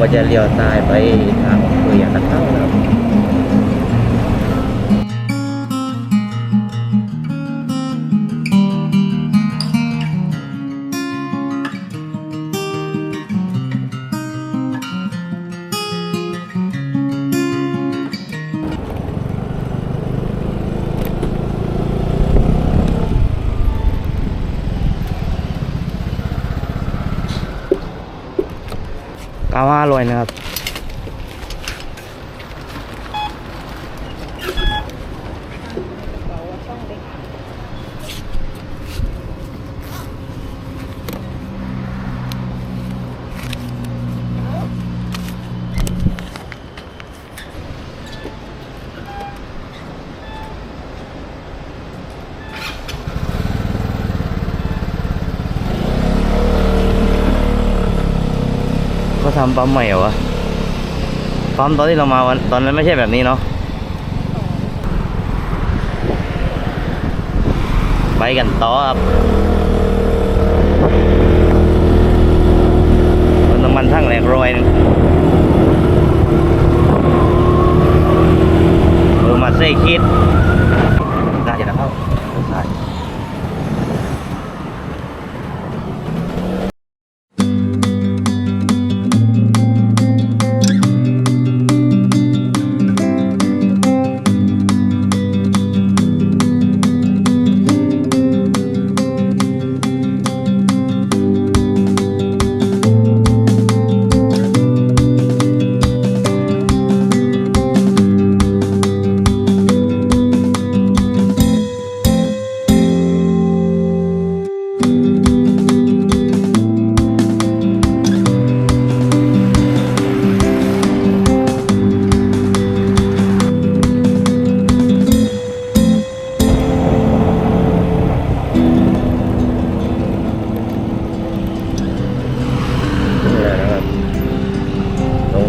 ก็จะเลี้ยวซ้ายไปทางอำเภอยางตะเข้านะครับ9,500นะครับเขาทำปั๊มใหม่เหรอวะปั๊มตอนที่เรามาวันตอนนั้นไม่ใช่แบบนี้เนาะไปกันต่อครับน้ำมันทั้งแหลกรอยนึงมาเซ่คิดน่าจะเข้าใช่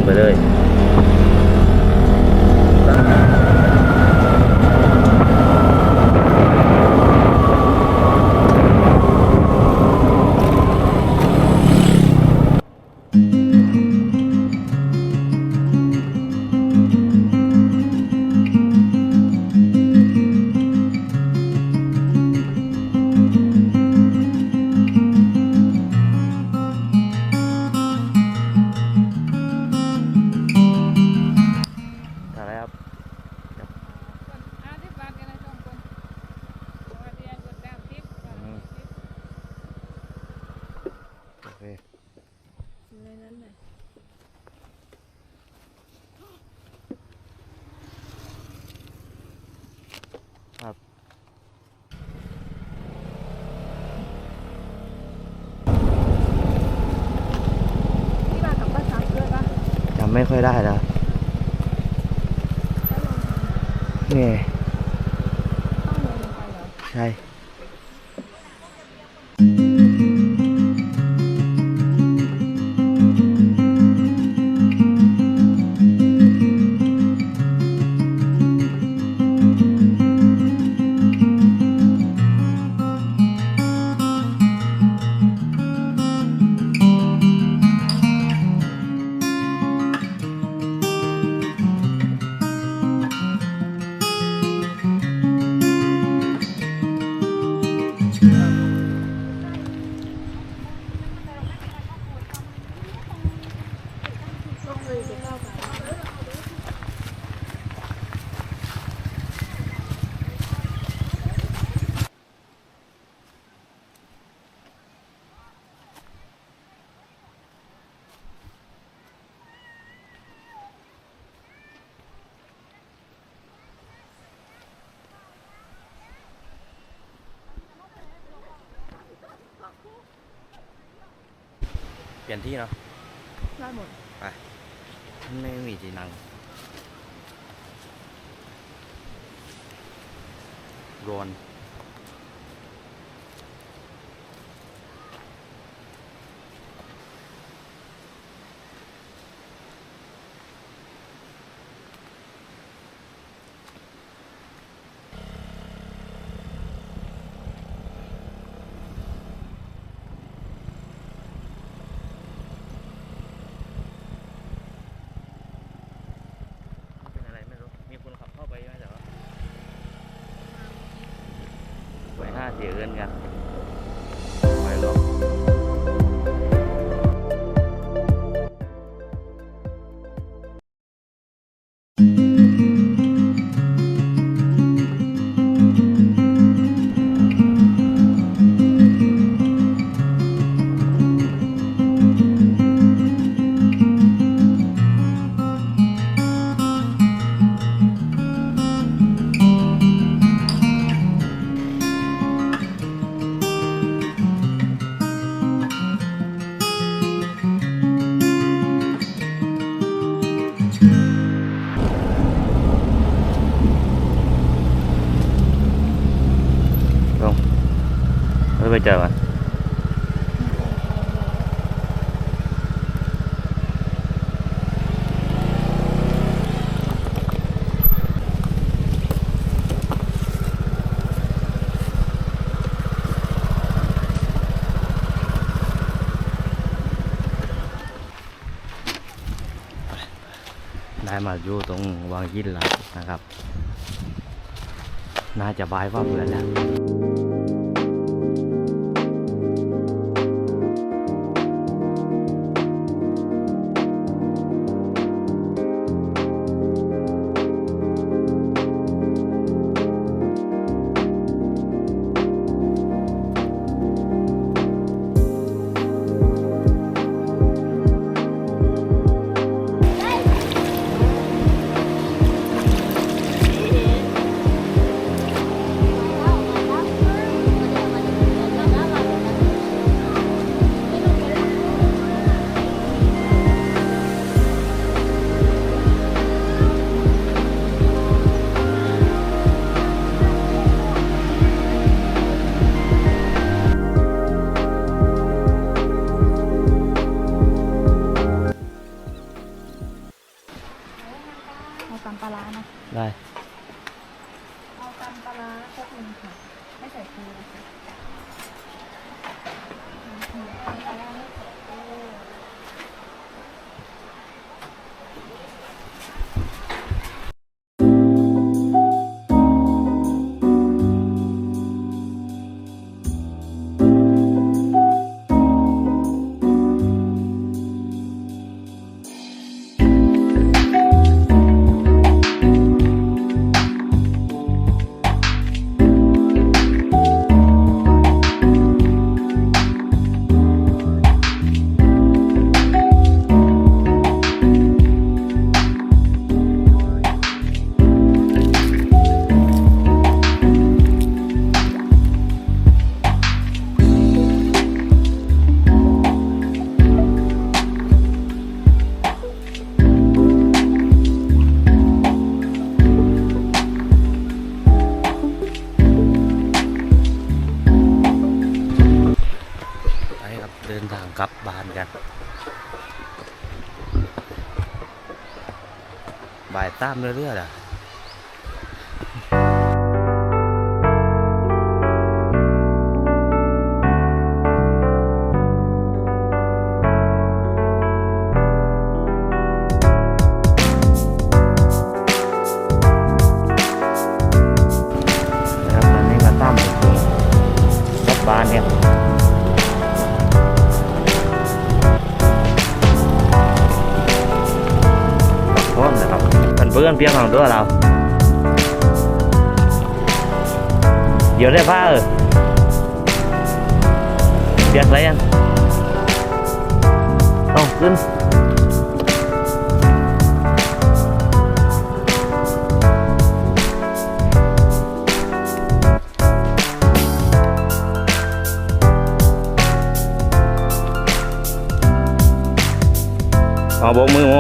ไปเลยครับที่มากับป้าซักด้วยปะ จำไม่ค่อยได้แล้วนี่ ต้องเดินลงไปเหรอ ใช่เปลี่ยนที่เนาะ ได้หมด ไปไม่มีที่นั่งร้อน เดี๋ยวเอิ้นกันไปลงลงแล้วไปเจอกันได้มาอยู่ตรงวังยินแล้วนะครับ น่าจะบายว่าเพื่อนแล้วเอาตำปลาร้านะ ได้ เอาตำปลาร้าครกหนึ่งค่ะไม่ใส่ปูนะคะตำปลาร้าไม่ใส่ปู ไปครับเดินทางกลับบ้านกันบ่ายตามเรื่อยๆอ่ะนะครับตอนนี้มาตามกลับบ้านเนี่ยพร้อมนะครับเพื่อนเพียงของตัวเรา เดี๋ยวได้ผ้าเปียกอะไรยังต้องขึ้นเอาโบกมือโม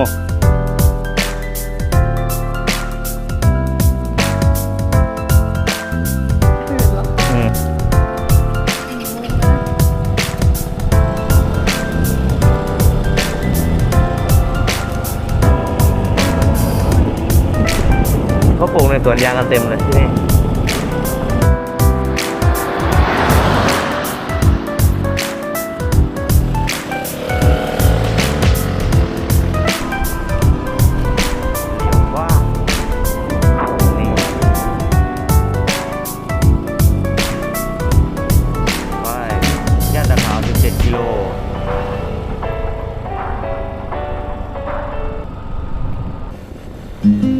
เขาปลูกในสวนยางกันเต็มเลยที่นี่ว้าวนี่ ๆ